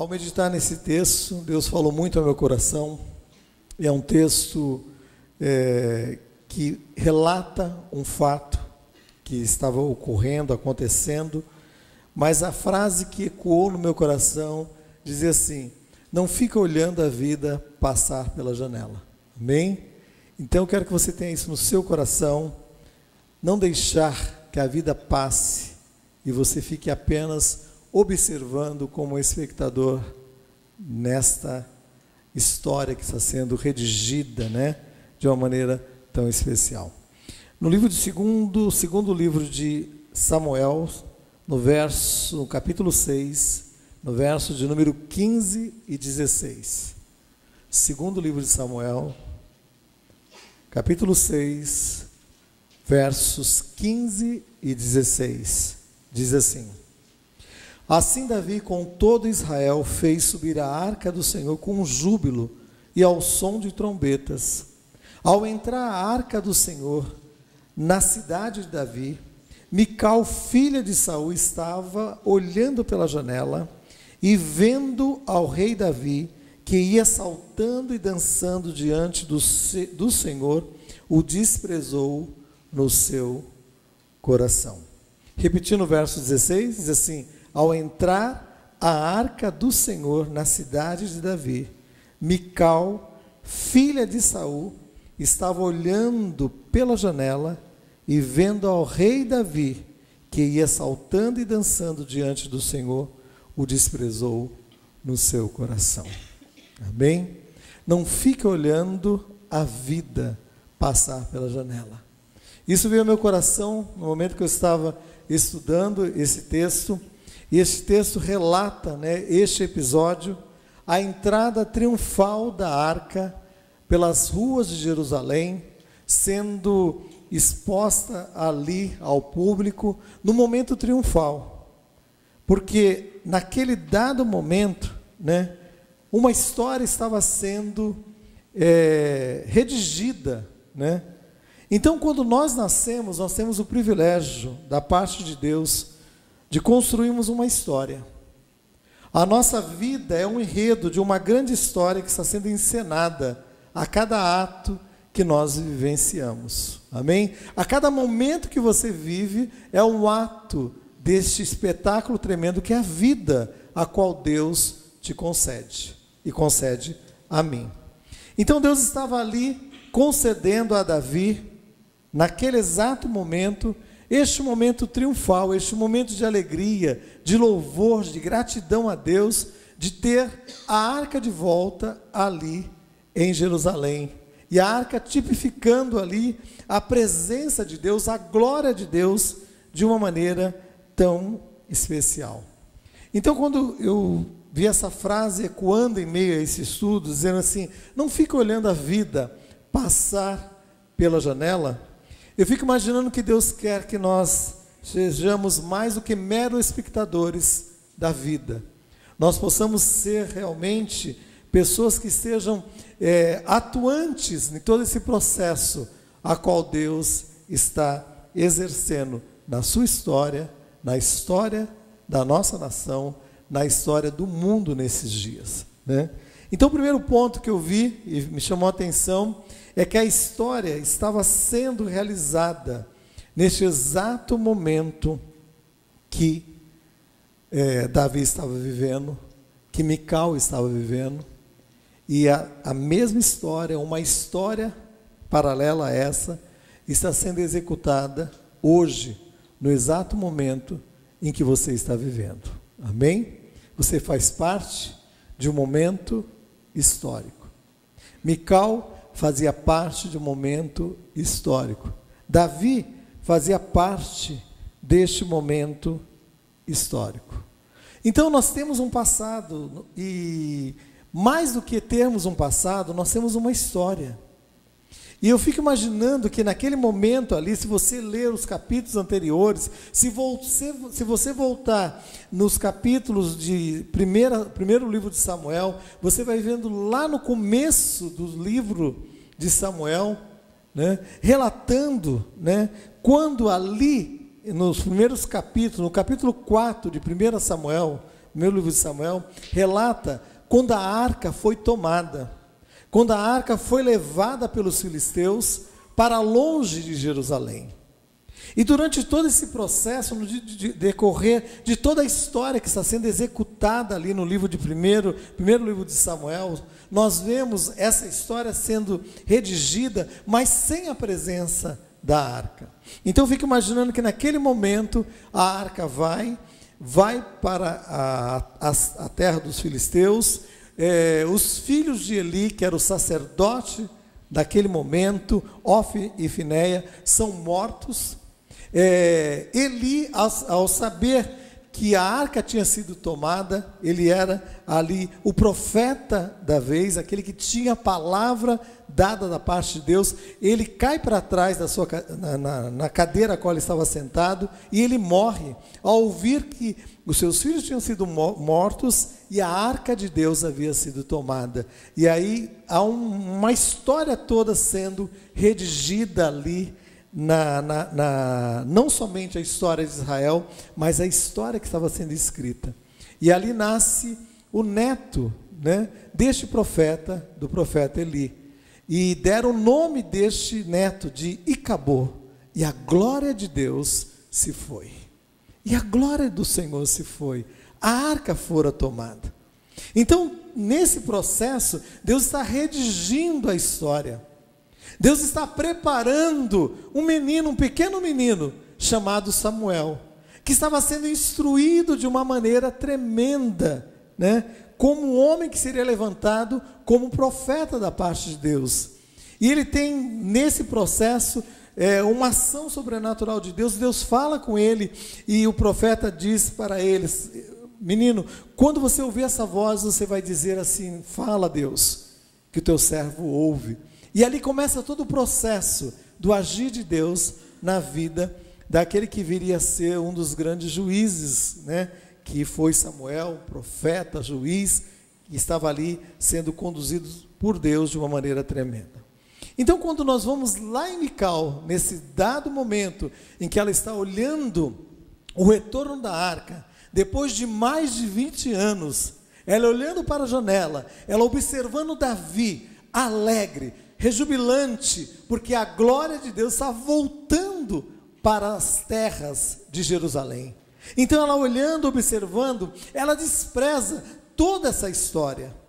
Ao meditar nesse texto, Deus falou muito ao meu coração. É um texto que relata um fato que estava ocorrendo, acontecendo, mas a frase que ecoou no meu coração dizia assim: não fica olhando a vida passar pela janela. Amém? Então eu quero que você tenha isso no seu coração, não deixar que a vida passe e você fique apenas observando como espectador nesta história que está sendo redigida, de uma maneira tão especial. No livro de segundo livro de Samuel, no capítulo 6, no verso de número 15 e 16. Segundo livro de Samuel, capítulo 6, versos 15 e 16. Diz assim: assim Davi com todo Israel fez subir a arca do Senhor com júbilo e ao som de trombetas. Ao entrar a arca do Senhor na cidade de Davi, Mical, filha de Saul, estava olhando pela janela e vendo ao rei Davi, que ia saltando e dançando diante do Senhor, o desprezou no seu coração. Repetindo o verso 16, diz assim: ao entrar a arca do Senhor na cidade de Davi, Mical, filha de Saul, estava olhando pela janela e vendo ao rei Davi, que ia saltando e dançando diante do Senhor, o desprezou no seu coração. Amém? Não fique olhando a vida passar pela janela. Isso veio ao meu coração no momento que eu estava estudando esse texto. E este texto relata, este episódio, a entrada triunfal da arca pelas ruas de Jerusalém, sendo exposta ali ao público no momento triunfal. Porque naquele dado momento, uma história estava sendo redigida, Então, quando nós nascemos, nós temos o privilégio da parte de Deus de construirmos uma história. A nossa vida é um enredo de uma grande história que está sendo encenada a cada ato que nós vivenciamos. Amém? A cada momento que você vive é um ato deste espetáculo tremendo que é a vida a qual Deus te concede e concede a mim. Então Deus estava ali concedendo a Davi, naquele exato momento, este momento triunfal, este momento de alegria, de louvor, de gratidão a Deus, de ter a arca de volta ali em Jerusalém. E a arca tipificando ali a presença de Deus, a glória de Deus, de uma maneira tão especial. Então, quando eu vi essa frase ecoando em meio a esse estudo, dizendo assim: não fique olhando a vida passar pela janela, eu fico imaginando que Deus quer que nós sejamos mais do que meros espectadores da vida. Nós possamos ser realmente pessoas que estejam atuantes em todo esse processo a qual Deus está exercendo na sua história, na história da nossa nação, na história do mundo nesses dias. Então, o primeiro ponto que eu vi e me chamou a atenção é que a história estava sendo realizada neste exato momento que Davi estava vivendo, que Mical estava vivendo, e a mesma história, uma história paralela a essa, está sendo executada hoje, no exato momento em que você está vivendo. Amém? Você faz parte de um momento histórico. Mical fazia parte de um momento histórico. Davi fazia parte deste momento histórico. Então nós temos um passado, e mais do que termos um passado, nós temos uma história. E eu fico imaginando que naquele momento ali, se você ler os capítulos anteriores, se você voltar nos capítulos de primeiro livro de Samuel, você vai vendo lá no começo do livro de Samuel, relatando, quando ali, nos primeiros capítulos, no capítulo 4 de 1 Samuel, primeiro livro de Samuel, relata quando a arca foi tomada, quando a arca foi levada pelos filisteus para longe de Jerusalém. E durante todo esse processo, no decorrer de toda a história que está sendo executada ali no livro de primeiro livro de Samuel, nós vemos essa história sendo redigida, mas sem a presença da arca. Então eu fico imaginando que naquele momento a arca vai para a terra dos filisteus, os filhos de Eli, que era o sacerdote daquele momento, Ofni e Finéia, são mortos. Eli, ao saber que a arca tinha sido tomada, ele era ali o profeta da vez, aquele que tinha a palavra dada da parte de Deus. Ele cai para trás na cadeira a qual ele estava sentado, e ele morre ao ouvir que os seus filhos tinham sido mortos e a arca de Deus havia sido tomada. E aí há uma história toda sendo redigida ali, não somente a história de Israel, mas a história que estava sendo escrita. E ali nasce o neto, deste profeta, do profeta Eli. E deram o nome deste neto de Icabô. E a glória de Deus se foi. E a glória do Senhor se foi. A arca fora tomada. Então, nesse processo, Deus está redigindo a história. Deus está preparando um pequeno menino, chamado Samuel, que estava sendo instruído de uma maneira tremenda, como um homem que seria levantado como profeta da parte de Deus. E ele tem, nesse processo, uma ação sobrenatural de Deus. Deus fala com ele, e o profeta diz para eles: menino, quando você ouvir essa voz, você vai dizer assim: fala, Deus, que o teu servo ouve. E ali começa todo o processo do agir de Deus na vida daquele que viria a ser um dos grandes juízes, que foi Samuel, profeta, juiz, que estava ali sendo conduzido por Deus de uma maneira tremenda. Então, quando nós vamos lá em Mical, nesse dado momento em que ela está olhando o retorno da arca, depois de mais de 20 anos, ela olhando para a janela, ela observando Davi, alegre, rejubilante, porque a glória de Deus está voltando para as terras de Jerusalém. Então ela olhando, observando, ela despreza toda essa história.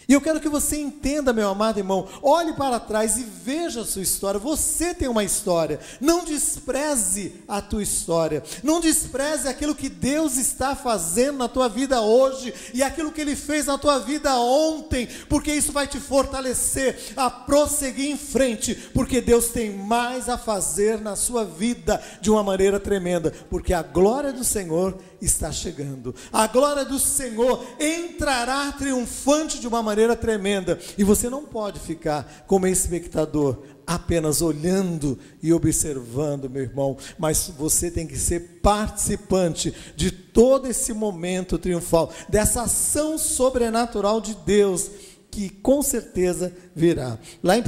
E eu quero que você entenda, meu amado irmão, olhe para trás e veja a sua história. Você tem uma história. Não despreze a tua história. Não despreze aquilo que Deus está fazendo na tua vida hoje e aquilo que Ele fez na tua vida ontem, porque isso vai te fortalecer a prosseguir em frente, porque Deus tem mais a fazer na sua vida de uma maneira tremenda, porque a glória do Senhor está chegando. A glória do Senhor entrará triunfante de uma maneira tremenda, e você não pode ficar como espectador, apenas olhando e observando, meu irmão, mas você tem que ser participante de todo esse momento triunfal, dessa ação sobrenatural de Deus, que com certeza virá. Lá no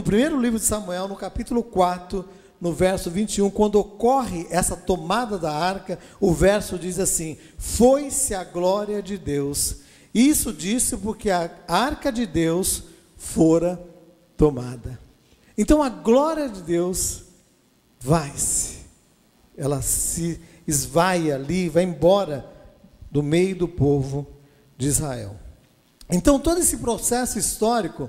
primeiro livro de Samuel, no capítulo 4, no verso 21, quando ocorre essa tomada da arca, o verso diz assim: foi-se a glória de Deus. Isso disse porque a arca de Deus fora tomada. Então a glória de Deus vai-se, ela se esvaia ali, vai embora do meio do povo de Israel. Então todo esse processo histórico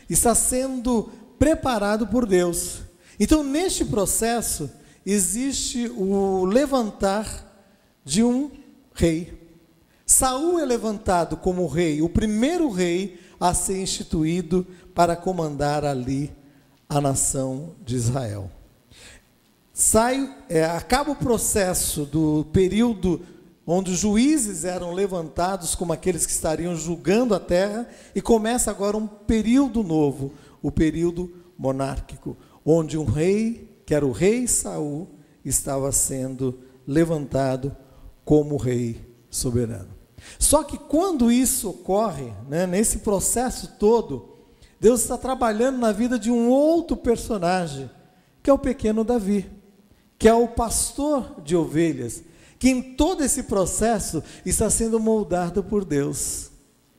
está sendo preparado por Deus. Então neste processo existe o levantar de um rei. Saul é levantado como rei, o primeiro rei a ser instituído para comandar ali a nação de Israel. Acaba o processo do período onde os juízes eram levantados como aqueles que estariam julgando a terra, e começa agora um período novo, o período monárquico, onde um rei, que era o rei Saul, estava sendo levantado como rei soberano. Só que quando isso ocorre, nesse processo todo, Deus está trabalhando na vida de um outro personagem, que é o pequeno Davi, que é o pastor de ovelhas, que em todo esse processo está sendo moldado por Deus.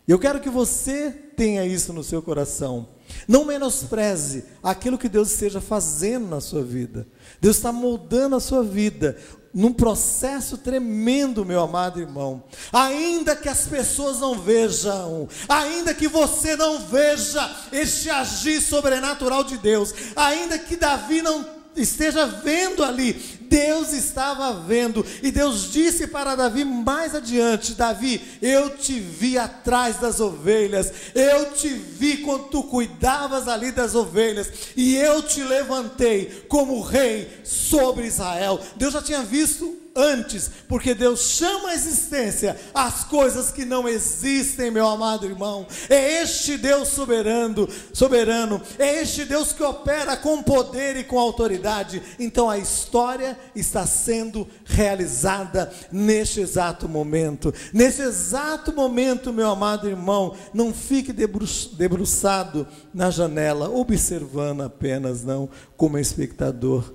Eu quero que você tenha isso no seu coração. Não menospreze aquilo que Deus esteja fazendo na sua vida. Deus está moldando a sua vida num processo tremendo, meu amado irmão. Ainda que as pessoas não vejam, ainda que você não veja este agir sobrenatural de Deus, ainda que Davi não esteja vendo ali, Deus estava vendo, e Deus disse para Davi mais adiante: Davi, eu te vi atrás das ovelhas, eu te vi quando tu cuidavas ali das ovelhas, e eu te levantei como rei sobre Israel. Deus já tinha visto antes, porque Deus chama à existência as coisas que não existem, meu amado irmão. É este Deus soberano, é este Deus que opera com poder e com autoridade. Então a história está sendo realizada neste exato momento. Nesse exato momento, meu amado irmão, não fique debruçado na janela, observando apenas, não, como espectador.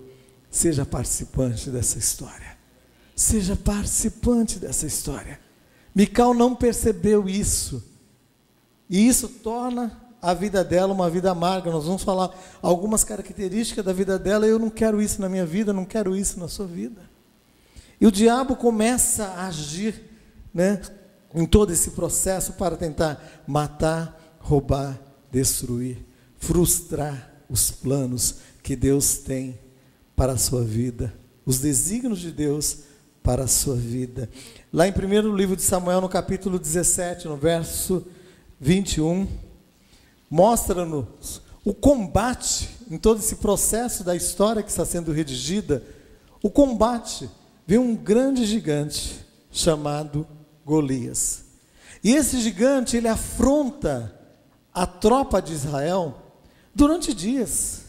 Seja participante dessa história. Seja participante dessa história. Mical não percebeu isso, e isso torna a vida dela uma vida amarga. Nós vamos falar algumas características da vida dela. Eu não quero isso na minha vida, não quero isso na sua vida. E o diabo começa a agir, né, em todo esse processo para tentar matar, roubar, destruir, frustrar os planos que Deus tem para a sua vida, os desígnios de Deus para a sua vida. Lá em 1º livro de Samuel, no capítulo 17, no verso 21, mostra-nos o combate, em todo esse processo da história que está sendo redigida, o combate. Vem um grande gigante chamado Golias, e esse gigante, ele afronta a tropa de Israel durante dias.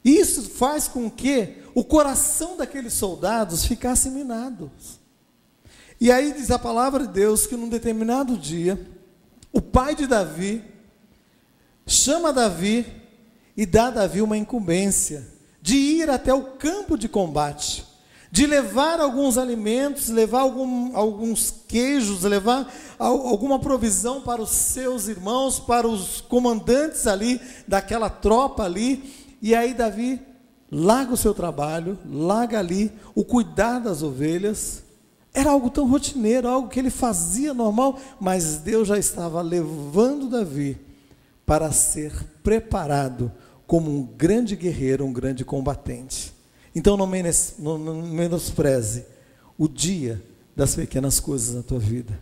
Isso faz com que o coração daqueles soldados ficasse minado. E aí diz a palavra de Deus que num determinado dia, o pai de Davi chama Davi e dá a Davi uma incumbência de ir até o campo de combate, de levar alguns alimentos, levar alguns queijos, levar alguma provisão para os seus irmãos, para os comandantes ali, daquela tropa ali. E aí Davi larga o seu trabalho, larga ali o cuidar das ovelhas. Era algo tão rotineiro, algo que ele fazia normal, mas Deus já estava levando Davi para ser preparado como um grande guerreiro, um grande combatente. Então não menospreze o dia das pequenas coisas na tua vida,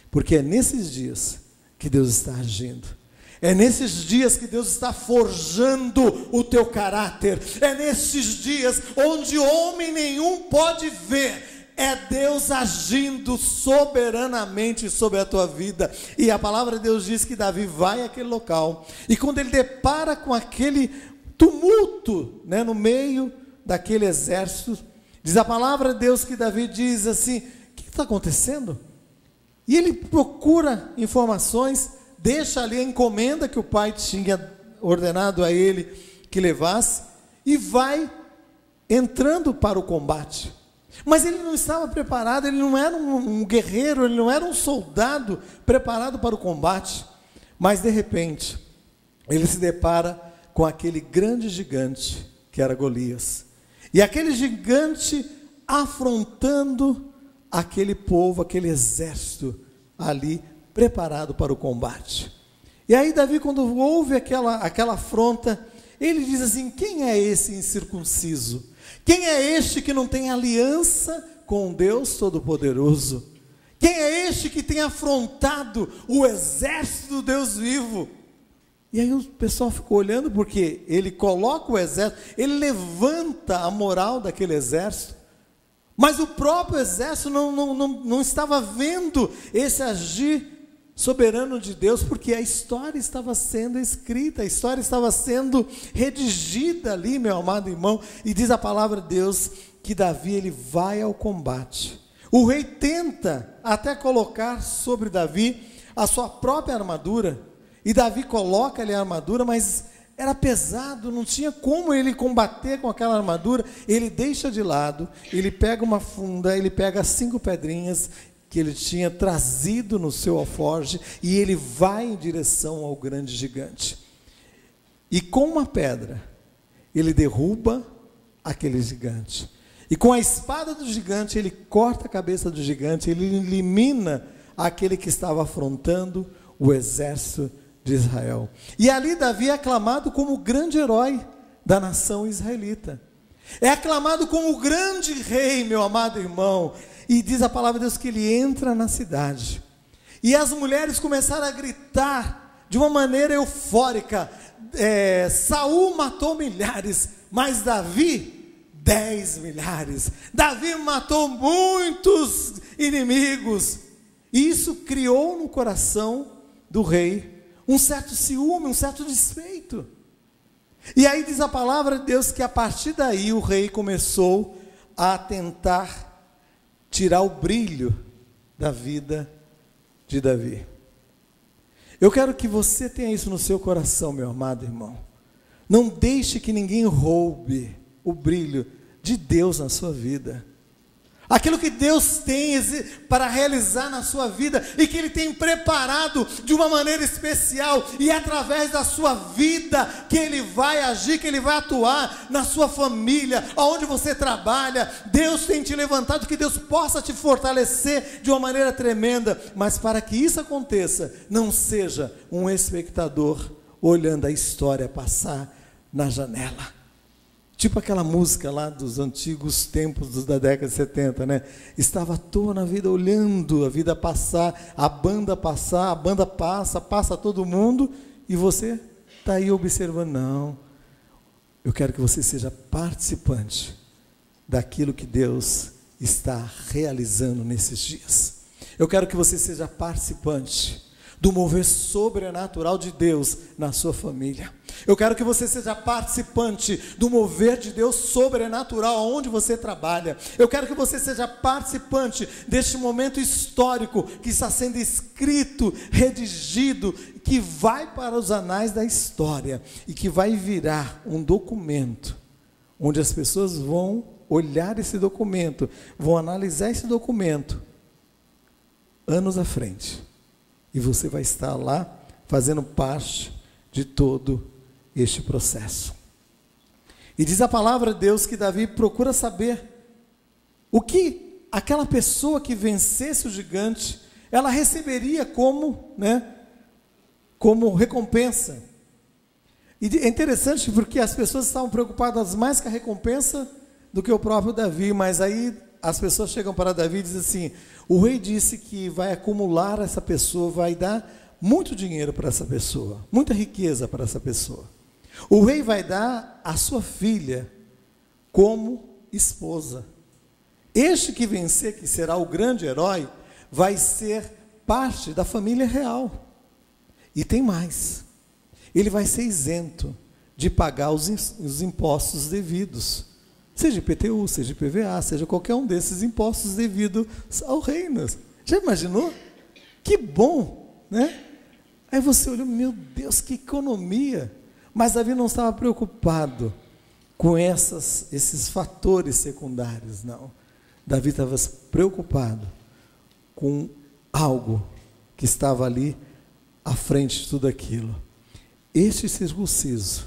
porque é nesses dias que Deus está agindo. É nesses dias que Deus está forjando o teu caráter. É nesses dias onde homem nenhum pode ver. É Deus agindo soberanamente sobre a tua vida. E a palavra de Deus diz que Davi vai àquele local, e quando ele depara com aquele tumulto, né, no meio daquele exército, diz a palavra de Deus que Davi diz assim: o que está acontecendo? E ele procura informações, deixa ali a encomenda que o pai tinha ordenado a ele que levasse, e vai entrando para o combate. Mas ele não estava preparado, ele não era um guerreiro, ele não era um soldado preparado para o combate. Mas de repente, ele se depara com aquele grande gigante que era Golias. E aquele gigante afrontando aquele povo, aquele exército ali preparado para o combate. E aí Davi, quando ouve aquela afronta, ele diz assim: quem é esse incircunciso? Quem é este que não tem aliança com Deus Todo-Poderoso? Quem é este que tem afrontado o exército do Deus vivo? E aí o pessoal ficou olhando, porque ele coloca o exército, ele levanta a moral daquele exército, mas o próprio exército não estava vendo esse agir soberano de Deus, porque a história estava sendo escrita, a história estava sendo redigida ali, meu amado irmão. E diz a palavra de Deus que Davi, ele vai ao combate. O rei tenta até colocar sobre Davi a sua própria armadura, e Davi coloca ali a armadura, mas era pesado, não tinha como ele combater com aquela armadura. Ele deixa de lado, ele pega uma funda, ele pega 5 pedrinhas que ele tinha trazido no seu alforje, e ele vai em direção ao grande gigante. E com uma pedra, ele derruba aquele gigante. E com a espada do gigante, ele corta a cabeça do gigante, ele elimina aquele que estava afrontando o exército de Israel. E ali Davi é aclamado como o grande herói da nação israelita. É aclamado como o grande rei, meu amado irmão. E diz a palavra de Deus que ele entra na cidade. E as mulheres começaram a gritar de uma maneira eufórica: Saul matou milhares, mas Davi 10 milhares. Davi matou muitos inimigos. E isso criou no coração do rei um certo ciúme, um certo despeito. E aí diz a palavra de Deus que a partir daí o rei começou a tentar tirar o brilho da vida de Davi. Eu quero que você tenha isso no seu coração, meu amado irmão. Não deixe que ninguém roube o brilho de Deus na sua vida. Aquilo que Deus tem para realizar na sua vida, e que Ele tem preparado de uma maneira especial, e é através da sua vida que Ele vai agir, que Ele vai atuar na sua família, aonde você trabalha. Deus tem te levantado, que Deus possa te fortalecer de uma maneira tremenda, mas para que isso aconteça, não seja um espectador olhando a história passar na janela. Tipo aquela música lá dos antigos tempos da década de 70, né? Estava à toa na vida, olhando a vida passar, a banda passa todo mundo, e você está aí observando. Não, eu quero que você seja participante daquilo que Deus está realizando nesses dias. Eu quero que você seja participante do mover sobrenatural de Deus na sua família. Eu quero que você seja participante do mover de Deus sobrenatural onde você trabalha. Eu quero que você seja participante deste momento histórico que está sendo escrito, redigido, que vai para os anais da história e que vai virar um documento onde as pessoas vão olhar esse documento, vão analisar esse documento anos à frente. E você vai estar lá fazendo parte de todo este processo. E diz a palavra de Deus que Davi procura saber o que aquela pessoa que vencesse o gigante, ela receberia como recompensa. E é interessante porque as pessoas estavam preocupadas mais com a recompensa do que o próprio Davi, mas aí as pessoas chegam para Davi e dizem assim: o rei disse que vai acumular essa pessoa, vai dar muito dinheiro para essa pessoa, muita riqueza para essa pessoa. O rei vai dar a sua filha como esposa. Este que vencer, que será o grande herói, vai ser parte da família real. E tem mais: ele vai ser isento de pagar os impostos devidos. Seja IPTU, seja IPVA, seja qualquer um desses impostos devidos ao reino. Já imaginou? Que bom, né? Aí você olhou: meu Deus, que economia! Mas Davi não estava preocupado com esses fatores secundários, não. Davi estava preocupado com algo que estava ali à frente de tudo aquilo. Este circunciso,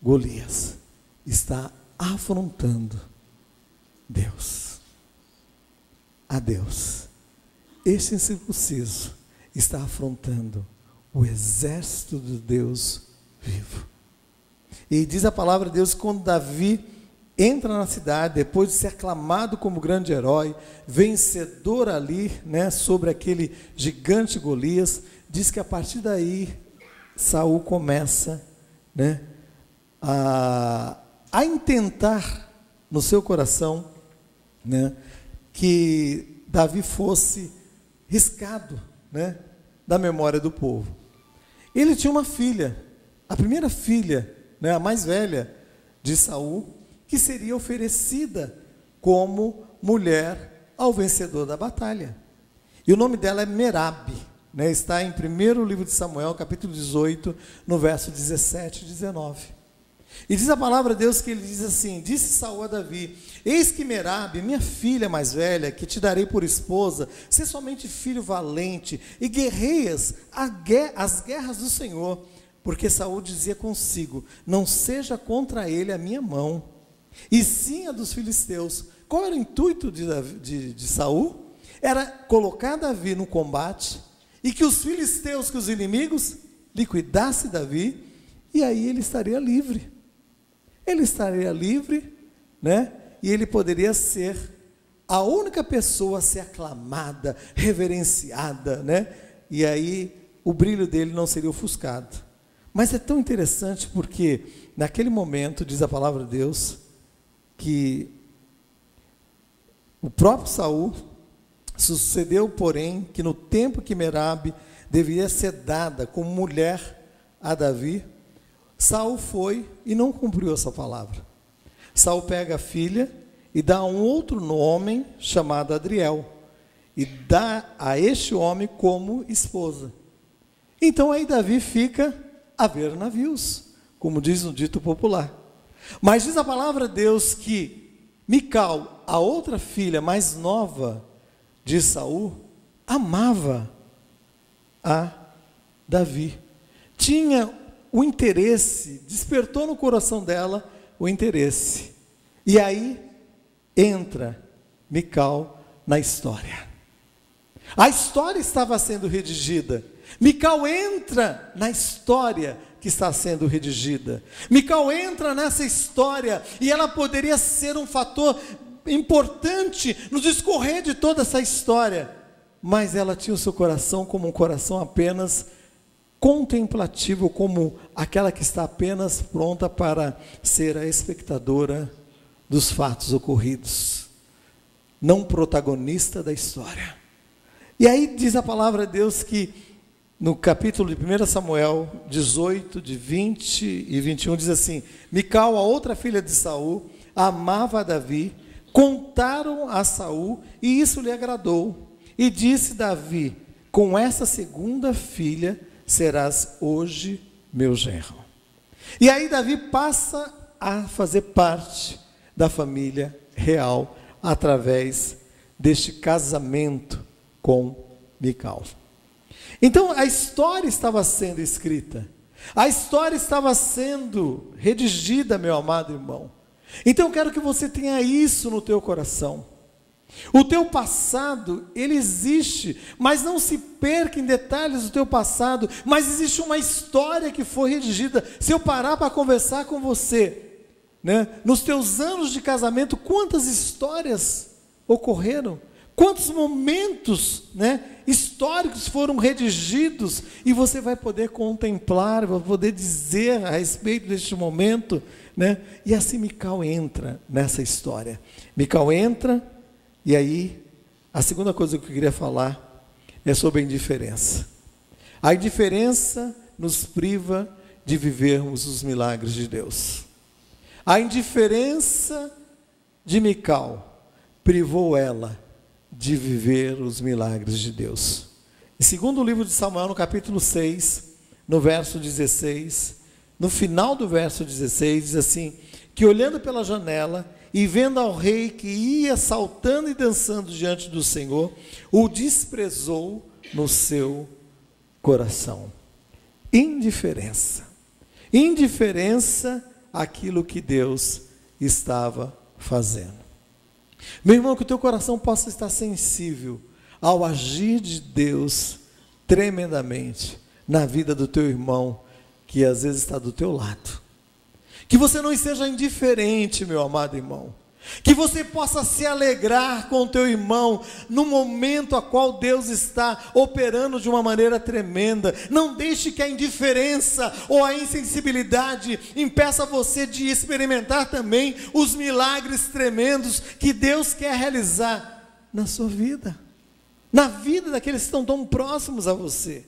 Golias, está afrontando Deus. A Deus. Este incircunciso está afrontando o exército de Deus vivo. E diz a palavra de Deus que quando Davi entra na cidade, depois de ser aclamado como grande herói, vencedor ali, sobre aquele gigante Golias, diz que a partir daí Saul começa, a intentar no seu coração, que Davi fosse riscado, da memória do povo. Ele tinha uma filha, a primeira filha, a mais velha de Saul, que seria oferecida como mulher ao vencedor da batalha. E o nome dela é Merabe. né, está em 1º livro de Samuel, capítulo 18, no verso 17 e 19. E diz a palavra de Deus que ele diz assim: disse Saul a Davi: eis que Merabe, minha filha mais velha, que te darei por esposa, sê somente filho valente, e guerreias as guerras do Senhor. Porque Saul dizia consigo: não seja contra ele a minha mão, e sim a dos filisteus. Qual era o intuito de Saul? Era colocar Davi no combate, e que os filisteus, que os inimigos, liquidassem Davi, e aí ele estaria livre. Ele estaria livre, né? E ele poderia ser a única pessoa a ser aclamada, reverenciada, né? E aí o brilho dele não seria ofuscado. Mas é tão interessante porque naquele momento, diz a palavra de Deus, que o próprio Saul sucedeu, porém, que no tempo que Merabe deveria ser dada como mulher a Davi, Saul foi e não cumpriu essa palavra. Saul pega a filha e dá um outro nome chamado Adriel, e dá a este homem como esposa. Então aí Davi fica a ver navios, como diz no dito popular. Mas diz a palavra de Deus que Mical, a outra filha mais nova de Saul, amava a Davi. Tinha o interesse, despertou no coração dela o interesse. E aí entra Mical na história. A história estava sendo redigida. Mical entra na história que está sendo redigida. Mical entra nessa história e ela poderia ser um fator importante no discorrer de toda essa história. Mas ela tinha o seu coração como um coração apenas contemplativo, como aquela que está apenas pronta para ser a espectadora dos fatos ocorridos, não protagonista da história. E aí diz a palavra de Deus que no capítulo de 1 Samuel 18, de 20 e 21, diz assim: Mical, a outra filha de Saul, amava a Davi, contaram a Saul, e isso lhe agradou. E disse Davi: com essa segunda filha serás hoje meu genro. E aí Davi passa a fazer parte da família real, através deste casamento com Mical. Então a história estava sendo escrita, a história estava sendo redigida, meu amado irmão. Então eu quero que você tenha isso no teu coração. O teu passado, ele existe, mas não se perca em detalhes do teu passado, mas existe uma história que foi redigida. Se eu parar para conversar com você, né, nos teus anos de casamento, quantas histórias ocorreram? Quantos momentos, né, históricos foram redigidos, e você vai poder contemplar, vai poder dizer a respeito deste momento, né? E assim Mical entra nessa história. Mical entra, e aí a segunda coisa que eu queria falar é sobre a indiferença. A indiferença nos priva de vivermos os milagres de Deus. A indiferença de Mical privou ela de viver os milagres de Deus. Em segundo livro de Samuel, no capítulo 6, no verso 16, no final do verso 16, diz assim: que olhando pela janela e vendo ao rei que ia saltando e dançando diante do Senhor, o desprezou no seu coração. Indiferença. Indiferença àquilo que Deus estava fazendo. Meu irmão, que o teu coração possa estar sensível ao agir de Deus tremendamente na vida do teu irmão, que às vezes está do teu lado. Que você não esteja indiferente, meu amado irmão. Que você possa se alegrar com o teu irmão no momento a qual Deus está operando de uma maneira tremenda. Não deixe que a indiferença ou a insensibilidade impeça você de experimentar também os milagres tremendos que Deus quer realizar na sua vida, na vida daqueles que estão tão próximos a você.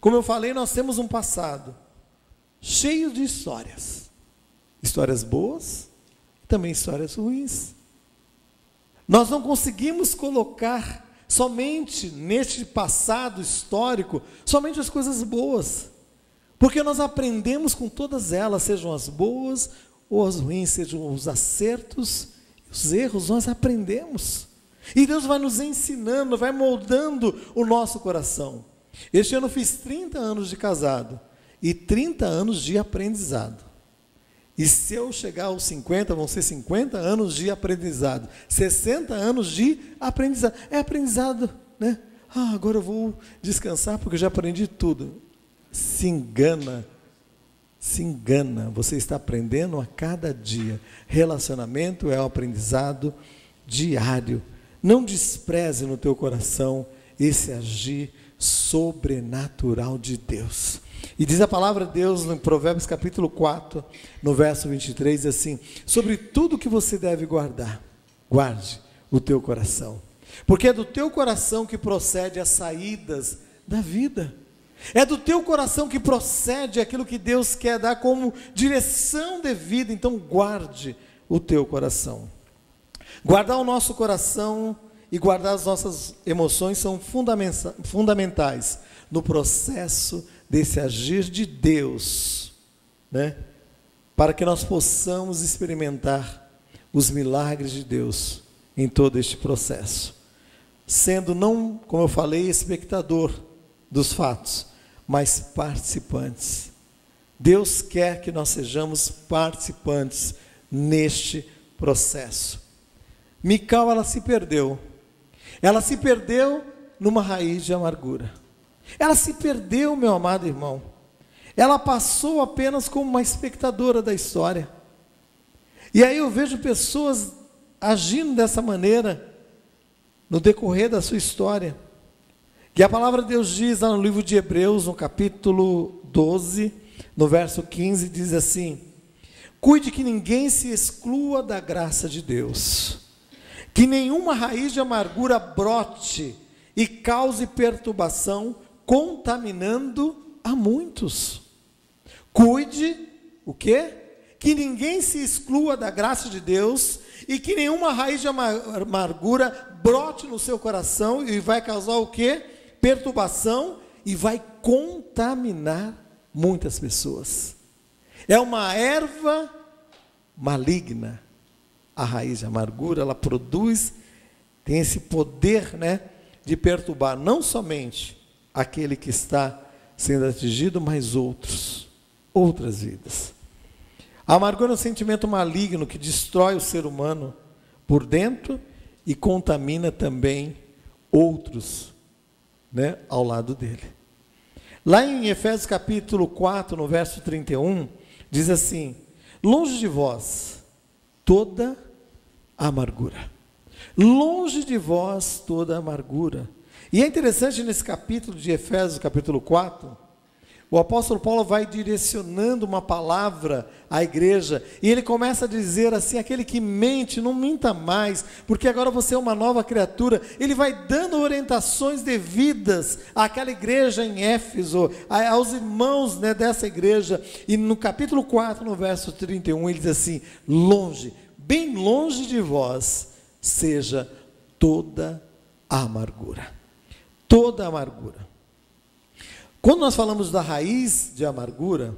Como eu falei, nós temos um passado cheio de histórias, histórias boas, também histórias ruins. Nós não conseguimos colocar somente neste passado histórico, somente as coisas boas. Porque nós aprendemos com todas elas, sejam as boas ou as ruins, sejam os acertos e os erros, nós aprendemos. E Deus vai nos ensinando, vai moldando o nosso coração. Este ano eu fiz 30 anos de casado e 30 anos de aprendizado. E se eu chegar aos 50, vão ser 50 anos de aprendizado, 60 anos de aprendizado. É aprendizado, né? Agora eu vou descansar porque eu já aprendi tudo. Se engana, você está aprendendo a cada dia. Relacionamento é um aprendizado diário. Não despreze no teu coração esse agir sobrenatural de Deus. E diz a palavra de Deus em Provérbios capítulo 4, no verso 23, assim: sobre tudo que você deve guardar, guarde o teu coração, porque é do teu coração que procede as saídas da vida. É do teu coração que procede aquilo que Deus quer dar como direção de vida. Então guarde o teu coração. Guardar o nosso coração e guardar as nossas emoções são fundamentais no processo desse agir de Deus, né? Para que nós possamos experimentar os milagres de Deus em todo este processo, sendo não, como eu falei, espectador dos fatos, mas participantes. Deus quer que nós sejamos participantes neste processo. Mical, ela se perdeu numa raiz de amargura. Ela se perdeu, meu amado irmão. Ela passou apenas como uma espectadora da história. E aí eu vejo pessoas agindo dessa maneira no decorrer da sua história. E a palavra de Deus diz lá no livro de Hebreus, no capítulo 12, no verso 15, diz assim: cuide que ninguém se exclua da graça de Deus, que nenhuma raiz de amargura brote e cause perturbação, contaminando a muitos. Cuide, o quê? Que ninguém se exclua da graça de Deus e que nenhuma raiz de amargura brote no seu coração e vai causar o quê? Perturbação, e vai contaminar muitas pessoas. É uma erva maligna. A raiz de amargura, ela produz, tem esse poder, né, de perturbar não somente aquele que está sendo atingido, mas outras vidas. A amargura é um sentimento maligno que destrói o ser humano por dentro e contamina também outros, né, ao lado dele. Lá em Efésios capítulo 4, no verso 31, diz assim: longe de vós toda amargura. Longe de vós toda amargura. E é interessante nesse capítulo de Efésios, capítulo 4, o apóstolo Paulo vai direcionando uma palavra à igreja, e ele começa a dizer assim: aquele que mente, não minta mais, porque agora você é uma nova criatura. Ele vai dando orientações devidas àquela igreja em Éfeso, aos irmãos, né, dessa igreja. E no capítulo 4, no verso 31, ele diz assim: longe, bem longe de vós, seja toda a amargura. Toda a amargura. Quando nós falamos da raiz de amargura,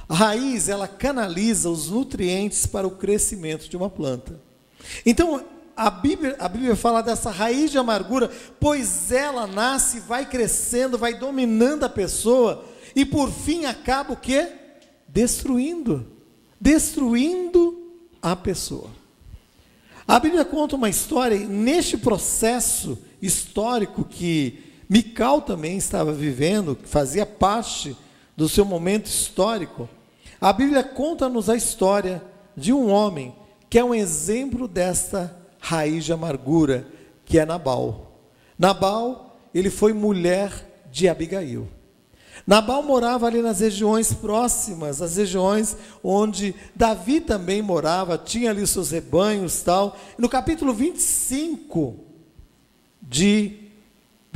a raiz, ela canaliza os nutrientes para o crescimento de uma planta. Então, a Bíblia fala dessa raiz de amargura, pois ela nasce, vai crescendo, vai dominando a pessoa, e por fim acaba o quê? Destruindo a pessoa. A Bíblia conta uma história, neste processo histórico que Mical também estava vivendo, que fazia parte do seu momento histórico. A Bíblia conta-nos a história de um homem que é um exemplo desta raiz de amargura, que é Nabal. Nabal, ele foi mulher de Abigail. Nabal morava ali nas regiões próximas, as regiões onde Davi também morava, tinha ali seus rebanhos e tal. No capítulo 25 de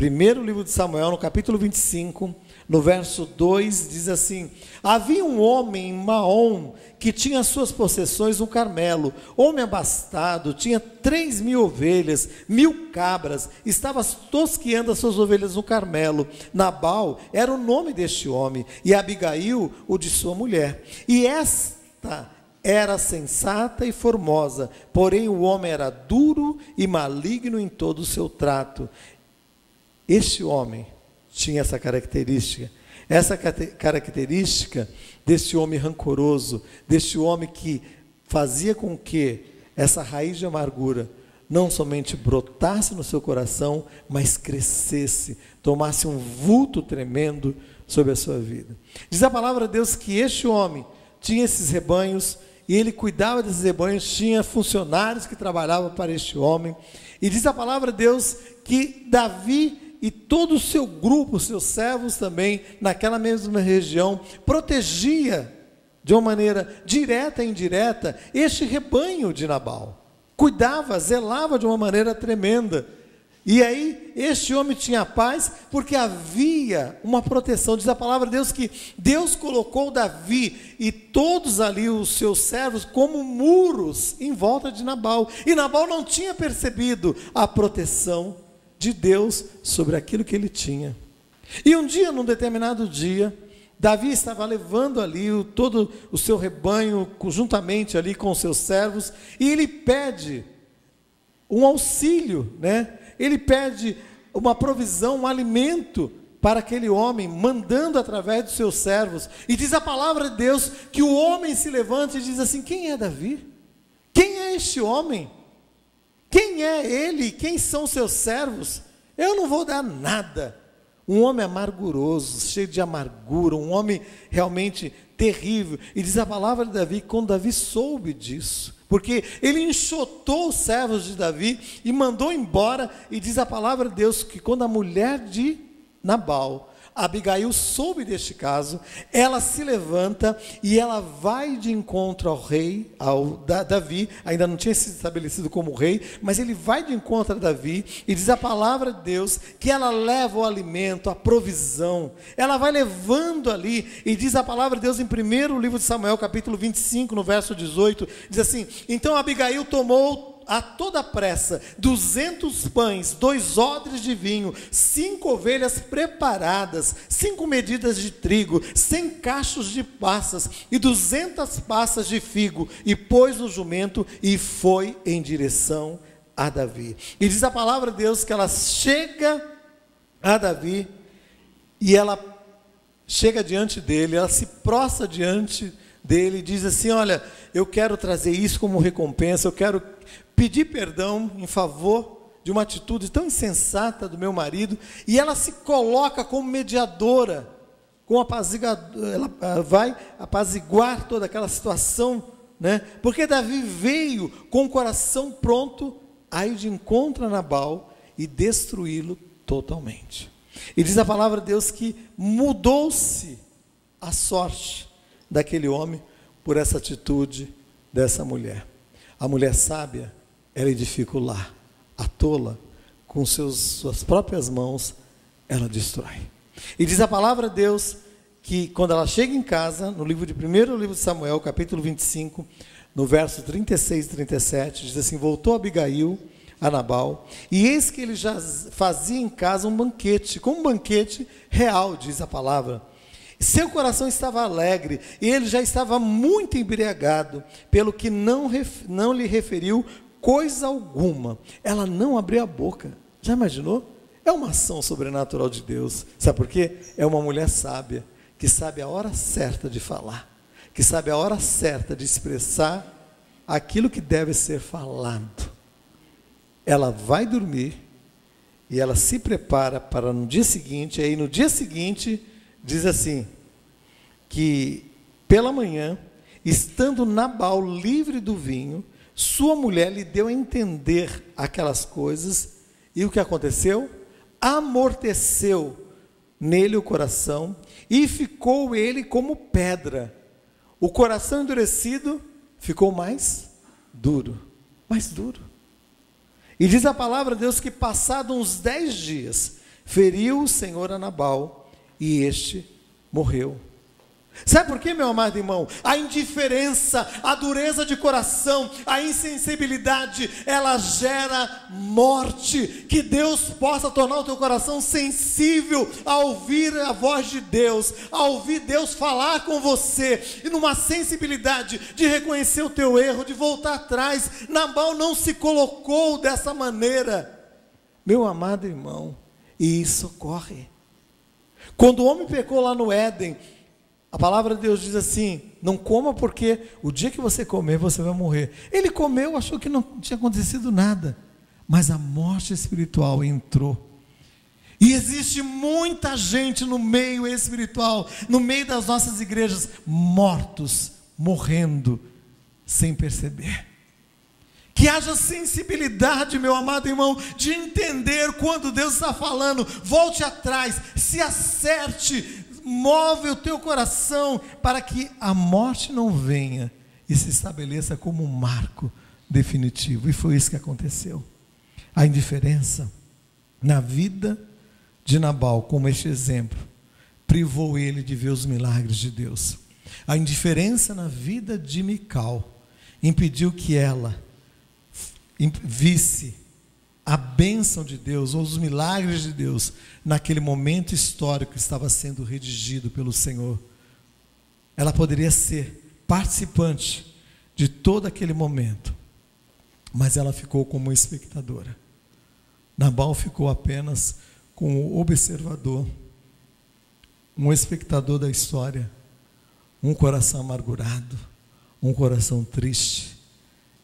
Primeiro livro de Samuel, no capítulo 25, no verso 2, diz assim: havia um homem em Maom que tinha suas possessões no Carmelo, homem abastado, tinha 3.000 ovelhas, 1.000 cabras, estava tosqueando as suas ovelhas no Carmelo. Nabal era o nome deste homem, e Abigail o de sua mulher. E esta era sensata e formosa, porém o homem era duro e maligno em todo o seu trato. Este homem tinha essa característica desse homem rancoroso, deste homem que fazia com que essa raiz de amargura não somente brotasse no seu coração, mas crescesse, tomasse um vulto tremendo sobre a sua vida. Diz a palavra de Deus que este homem tinha esses rebanhos, e ele cuidava desses rebanhos, tinha funcionários que trabalhavam para este homem, e diz a palavra de Deus que Davi e todo o seu grupo, seus servos também, naquela mesma região, protegia de uma maneira direta e indireta este rebanho de Nabal. Cuidava, zelava de uma maneira tremenda. E aí, este homem tinha paz, porque havia uma proteção. Diz a palavra de Deus que Deus colocou Davi e todos ali os seus servos como muros em volta de Nabal. E Nabal não tinha percebido a proteção de Deus sobre aquilo que ele tinha. E um dia, num determinado dia, Davi estava levando ali todo o seu rebanho, juntamente ali com os seus servos, e ele pede um auxílio, né? Ele pede uma provisão, um alimento para aquele homem, mandando através dos seus servos. E diz a palavra de Deus que o homem se levanta e diz assim: quem é Davi? Quem é este homem? Quem é ele? Quem são seus servos? Eu não vou dar nada. Um homem amarguroso, cheio de amargura, um homem realmente terrível. E diz a palavra de Davi, quando Davi soube disso, porque ele enxotou os servos de Davi e mandou embora, e diz a palavra de Deus que quando a mulher de Nabal, Abigail, soube deste caso, ela se levanta e ela vai de encontro ao rei, Davi, ainda não tinha se estabelecido como rei, mas ele vai de encontro a Davi, e diz a palavra de Deus que ela leva o alimento, a provisão, ela vai levando ali, e diz a palavra de Deus em primeiro livro de Samuel, capítulo 25, no verso 18, diz assim: então Abigail tomou a toda pressa 200 pães, 2 odres de vinho, 5 ovelhas preparadas, 5 medidas de trigo, 100 cachos de passas e 200 passas de figo, e pôs no jumento e foi em direção a Davi. E diz a palavra de Deus que ela chega a Davi, e ela chega diante dele, ela se prostra diante dele e diz assim: olha, eu quero trazer isso como recompensa, eu quero pedir perdão em favor de uma atitude tão insensata do meu marido. E ela se coloca como mediadora, ela vai apaziguar toda aquela situação, né? Porque Davi veio com o coração pronto a ir de encontro a Nabal e destruí-lo totalmente. E diz a palavra de Deus que mudou-se a sorte daquele homem por essa atitude dessa mulher. A mulher sábia, ela edifica o lar. A tola, com suas próprias mãos, ela destrói. E diz a palavra de Deus que quando ela chega em casa, no primeiro livro de Samuel, capítulo 25, no verso 36 e 37, diz assim: voltou Abigail a Nabal, e eis que ele já fazia em casa um banquete, como um banquete real, diz a palavra. Seu coração estava alegre, e ele já estava muito embriagado, pelo que não lhe referiu coisa alguma. Ela não abriu a boca. Já imaginou? É uma ação sobrenatural de Deus. Sabe por quê? É uma mulher sábia, que sabe a hora certa de falar, que sabe a hora certa de expressar aquilo que deve ser falado. Ela vai dormir, e ela se prepara para no dia seguinte. Aí no dia seguinte diz assim, que pela manhã, estando Nabal livre do vinho, sua mulher lhe deu a entender aquelas coisas, e o que aconteceu? Amorteceu nele o coração, e ficou ele como pedra. O coração endurecido ficou mais duro. E diz a palavra de Deus que passado uns 10 dias, feriu o Senhor a Nabal e este morreu. Sabe por quê, meu amado irmão? A indiferença, a dureza de coração, a insensibilidade, ela gera morte. Que Deus possa tornar o teu coração sensível a ouvir a voz de Deus, a ouvir Deus falar com você, e numa sensibilidade de reconhecer o teu erro, de voltar atrás. Nabal não se colocou dessa maneira, meu amado irmão, e isso ocorre. Quando o homem pecou lá no Éden, a palavra de Deus diz assim: não coma, porque o dia que você comer, você vai morrer. Ele comeu, achou que não tinha acontecido nada, mas a morte espiritual entrou. E existe muita gente no meio espiritual, no meio das nossas igrejas, mortos, morrendo, sem perceber. Que haja sensibilidade, meu amado irmão, de entender quando Deus está falando. Volte atrás, se acerte, move o teu coração para que a morte não venha e se estabeleça como um marco definitivo. E foi isso que aconteceu. A indiferença na vida de Nabal, como este exemplo, privou ele de ver os milagres de Deus. A indiferença na vida de Mical impediu que ela visse a bênção de Deus, ou os milagres de Deus, naquele momento histórico que estava sendo redigido pelo Senhor. Ela poderia ser participante de todo aquele momento, mas ela ficou como espectadora. Nabal ficou apenas como observador, um espectador da história, um coração amargurado, um coração triste.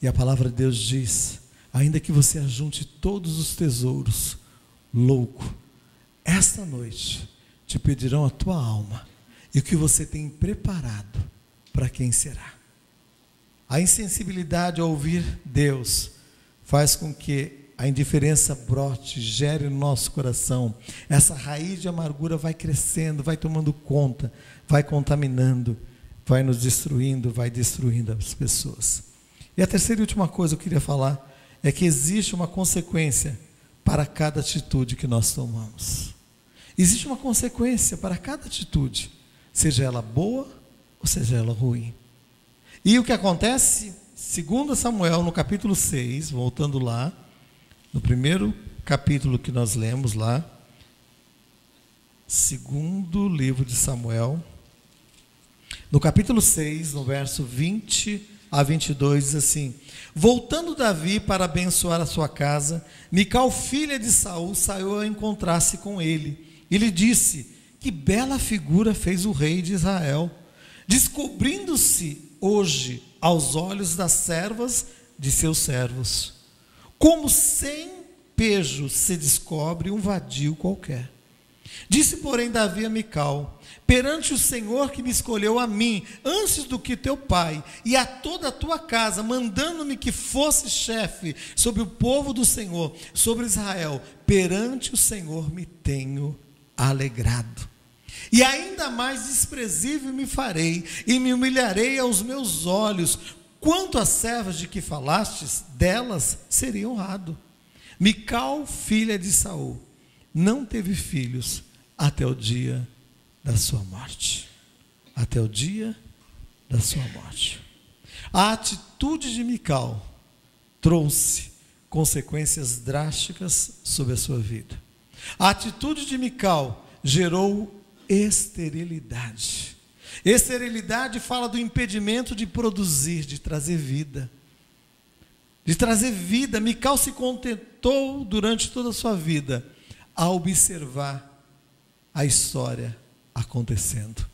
E a palavra de Deus diz: ainda que você ajunte todos os tesouros, louco, esta noite te pedirão a tua alma, e o que você tem preparado, para quem será? A insensibilidade ao ouvir Deus faz com que a indiferença brote, gere no nosso coração. Essa raiz de amargura vai crescendo, vai tomando conta, vai contaminando, vai nos destruindo, vai destruindo as pessoas. E a terceira e última coisa que eu queria falar é que existe uma consequência para cada atitude que nós tomamos. Existe uma consequência para cada atitude, seja ela boa ou seja ela ruim. E o que acontece, segundo Samuel, no capítulo 6, voltando lá, no primeiro capítulo que nós lemos lá, segundo livro de Samuel, no capítulo 6, no verso 20 a 22, diz assim: voltando Davi para abençoar a sua casa, Mical, filha de Saul, saiu a encontrar-se com ele. E lhe disse: que bela figura fez o rei de Israel, descobrindo-se hoje aos olhos das servas de seus servos, como sem pejo se descobre um vadio qualquer. Disse, porém, Davi a Mical: perante o Senhor que me escolheu a mim, antes do que teu pai, e a toda a tua casa, mandando-me que fosse chefe sobre o povo do Senhor, sobre Israel, perante o Senhor me tenho alegrado. E ainda mais desprezível me farei, e me humilharei aos meus olhos. Quanto às servas de que falastes, delas seria honrado. Mical, filha de Saul, não teve filhos até o dia da sua morte. Até o dia da sua morte. A atitude de Mical trouxe consequências drásticas sobre a sua vida. A atitude de Mical gerou esterilidade. Esterilidade fala do impedimento de produzir, de trazer vida. De trazer vida. Mical se contentou durante toda a sua vida a observar a história acontecendo.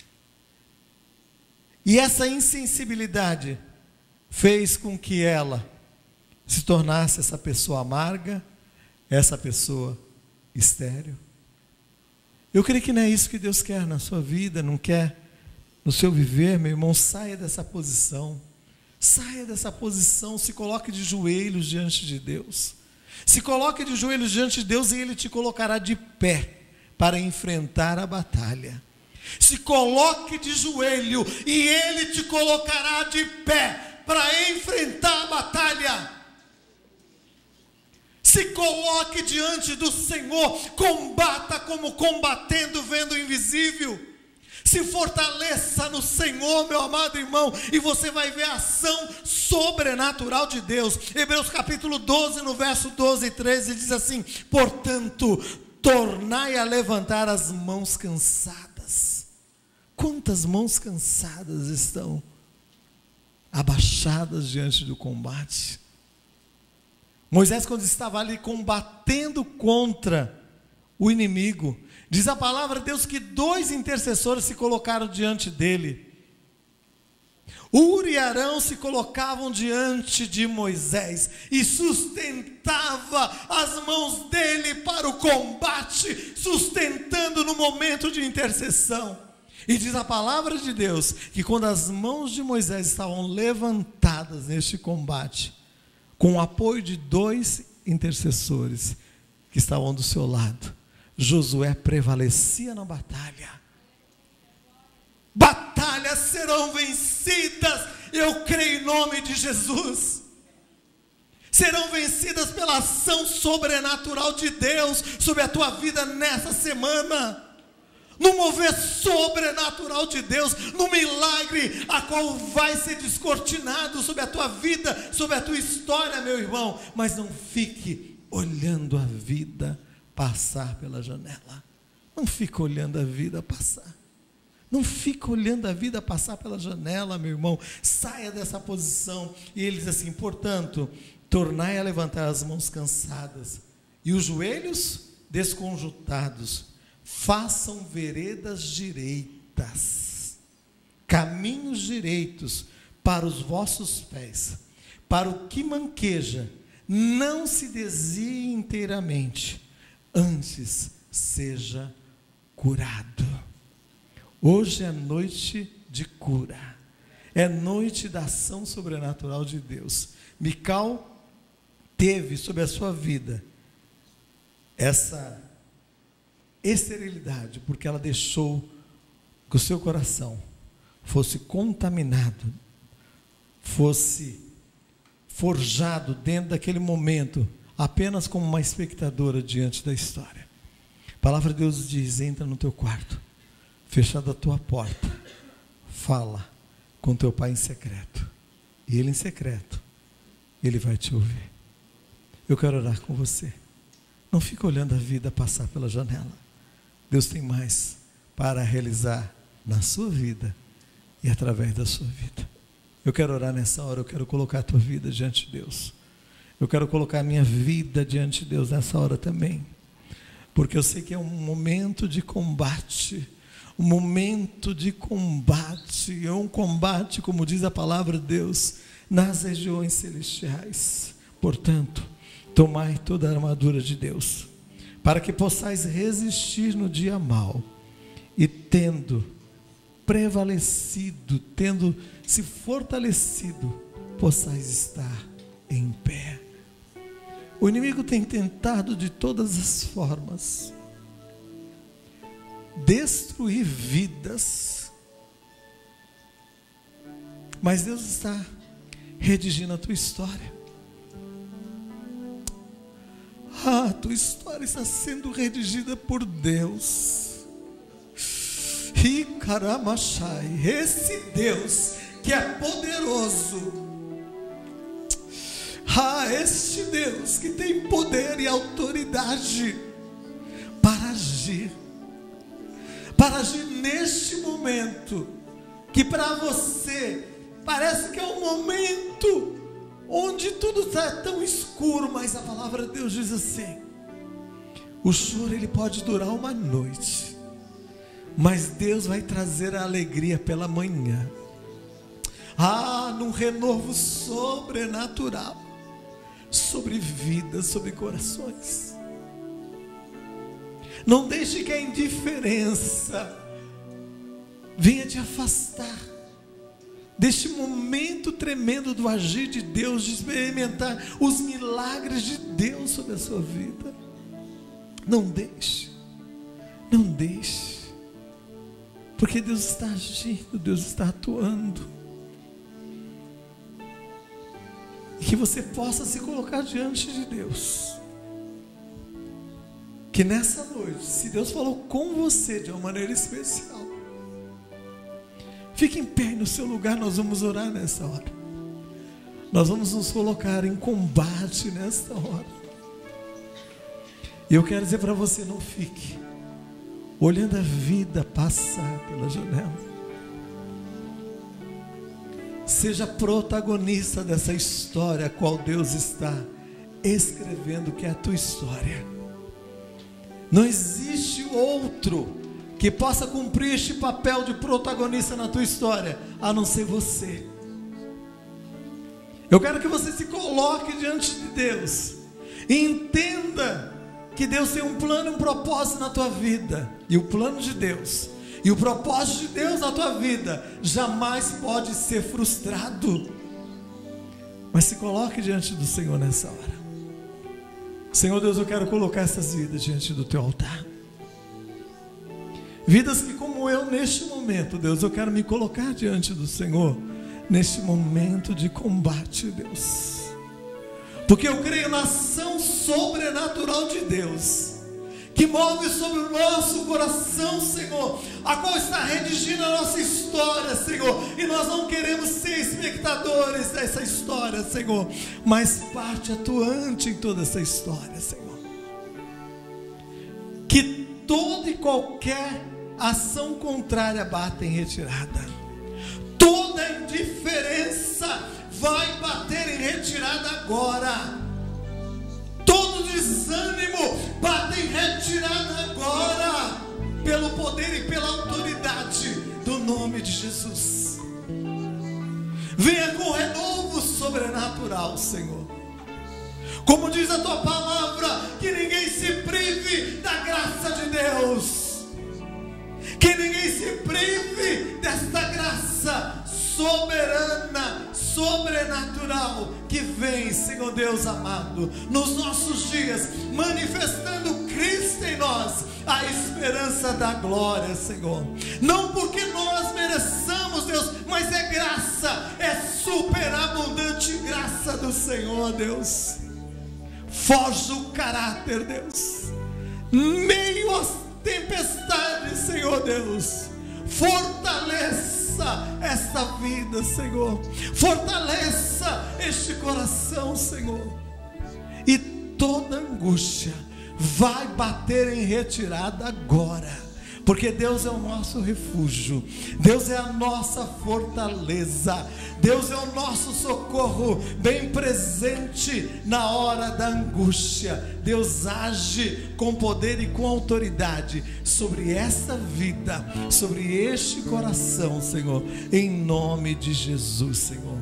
E essa insensibilidade fez com que ela se tornasse essa pessoa amarga, essa pessoa estéril. Eu creio que não é isso que Deus quer na sua vida, não quer no seu viver, meu irmão. Saia dessa posição. Saia dessa posição, se coloque de joelhos diante de Deus. Se coloque de joelhos diante de Deus e Ele te colocará de pé para enfrentar a batalha. Se coloque de joelho e Ele te colocará de pé para enfrentar a batalha. Se coloque diante do Senhor, combata como combatendo, vendo o invisível. Se fortaleça no Senhor, meu amado irmão, e você vai ver a ação sobrenatural de Deus. Hebreus capítulo 12, no verso 12 e 13, diz assim: portanto, tornai a levantar as mãos cansadas. Quantas mãos cansadas estão abaixadas diante do combate? Moisés, quando estava ali combatendo contra o inimigo, diz a palavra de Deus que 2 intercessores se colocaram diante dele. Ur e Arão se colocavam diante de Moisés e sustentava as mãos dele para o combate, sustentando no momento de intercessão. E diz a palavra de Deus que quando as mãos de Moisés estavam levantadas neste combate, com o apoio de 2 intercessores que estavam do seu lado, Josué prevalecia na batalha. Batalhas serão vencidas, eu creio em nome de Jesus. Serão vencidas pela ação sobrenatural de Deus sobre a tua vida nessa semana. No mover sobrenatural de Deus, no milagre a qual vai ser descortinado sobre a tua vida, sobre a tua história, meu irmão. Mas não fique olhando a vida passar pela janela. Não fique olhando a vida passar. Não fique olhando a vida passar pela janela, meu irmão. Saia dessa posição. E ele diz assim: portanto, tornai a levantar as mãos cansadas e os joelhos desconjuntados. Façam veredas direitas, caminhos direitos para os vossos pés. Para o que manqueja, não se desvie inteiramente, antes seja curado. Hoje é noite de cura, é noite da ação sobrenatural de Deus. Mical teve sobre a sua vida essa esterilidade, porque ela deixou que o seu coração fosse contaminado, fosse forjado dentro daquele momento, apenas como uma espectadora diante da história. A palavra de Deus diz: entra no teu quarto, fechada a tua porta, fala com teu pai em secreto, e ele em secreto, ele vai te ouvir. Eu quero orar com você. Não fique olhando a vida passar pela janela. Deus tem mais para realizar na sua vida e através da sua vida. Eu quero orar nessa hora, eu quero colocar a tua vida diante de Deus. Eu quero colocar a minha vida diante de Deus nessa hora também. Porque eu sei que é um momento de combate. Um momento de combate. É um combate, como diz a palavra de Deus, nas regiões celestiais. Portanto, tomai toda a armadura de Deus, para que possais resistir no dia mau, e tendo prevalecido, tendo se fortalecido, possais estar em pé. O inimigo tem tentado de todas as formas destruir vidas, mas Deus está redigindo a tua história. A tua história está sendo redigida por Deus. E Karamachai, esse Deus que é poderoso, este Deus que tem poder e autoridade para agir neste momento, que para você parece que é um momento onde tudo está tão escuro, mas a palavra de Deus diz assim: o choro ele pode durar uma noite, mas Deus vai trazer a alegria pela manhã. Num renovo sobrenatural sobre vidas, sobre corações. Não deixe que a indiferença venha te afastar deste momento tremendo do agir de Deus, de experimentar os milagres de Deus sobre a sua vida. Não deixe, porque Deus está agindo, Deus está atuando. E que você possa se colocar diante de Deus que nessa noite, se Deus falou com você de uma maneira especial, fique em pé no seu lugar. Nós vamos orar nessa hora. Nós vamos nos colocar em combate nesta hora. E eu quero dizer para você, não fique olhando a vida passar pela janela. Seja protagonista dessa história a qual Deus está escrevendo, que é a tua história. Não existe outro que possa cumprir este papel de protagonista na tua história, a não ser você. Eu quero que você se coloque diante de Deus e entenda que Deus tem um plano e um propósito na tua vida. E o plano de Deus e o propósito de Deus na tua vida jamais pode ser frustrado. Mas se coloque diante do Senhor nessa hora. Senhor Deus, eu quero colocar essas vidas diante do teu altar. Vidas que, como eu, neste momento, Deus, eu quero me colocar diante do Senhor neste momento de combate, Deus, porque eu creio na ação sobrenatural de Deus, que move sobre o nosso coração, Senhor, a qual está redigindo a nossa história, Senhor, e nós não queremos ser espectadores dessa história, Senhor, mas parte atuante em toda essa história, Senhor. Que toda e qualquer ação contrária bata em retirada. Toda indiferença vai bater em retirada agora. Todo desânimo bate em retirada agora, pelo poder e pela autoridade do nome de Jesus. Venha com renovo sobrenatural, Senhor. Como diz a tua palavra, que ninguém se prive da graça de Deus. Que ninguém se prive desta graça soberana, sobrenatural, que vem, Senhor Deus amado, nos nossos dias, manifestando Cristo em nós, a esperança da glória, Senhor. Não porque nós mereçamos, Deus, mas é graça, é superabundante graça do Senhor, Deus. Forja o caráter, Deus, meio às tempestades, Senhor Deus. Fortaleça esta vida, Senhor. Fortaleça este coração, Senhor. E toda angústia vai bater em retirada agora, porque Deus é o nosso refúgio, Deus é a nossa fortaleza, Deus é o nosso socorro bem presente na hora da angústia. Deus age com poder e com autoridade sobre esta vida, sobre este coração, Senhor, em nome de Jesus, Senhor.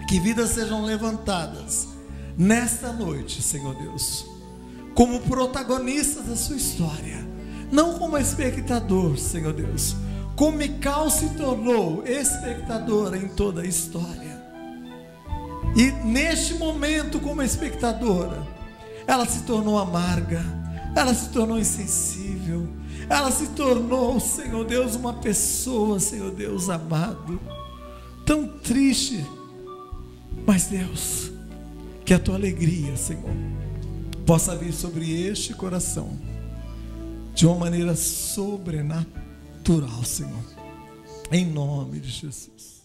Que vidas sejam levantadas nesta noite, Senhor Deus, como protagonistas da sua história, não como espectador, Senhor Deus, como Mical se tornou espectadora em toda a história. E neste momento, como espectadora, ela se tornou amarga, ela se tornou insensível, ela se tornou, Senhor Deus, uma pessoa, Senhor Deus amado, tão triste. Mas Deus, que a tua alegria, Senhor, possa vir sobre este coração de uma maneira sobrenatural, Senhor, em nome de Jesus.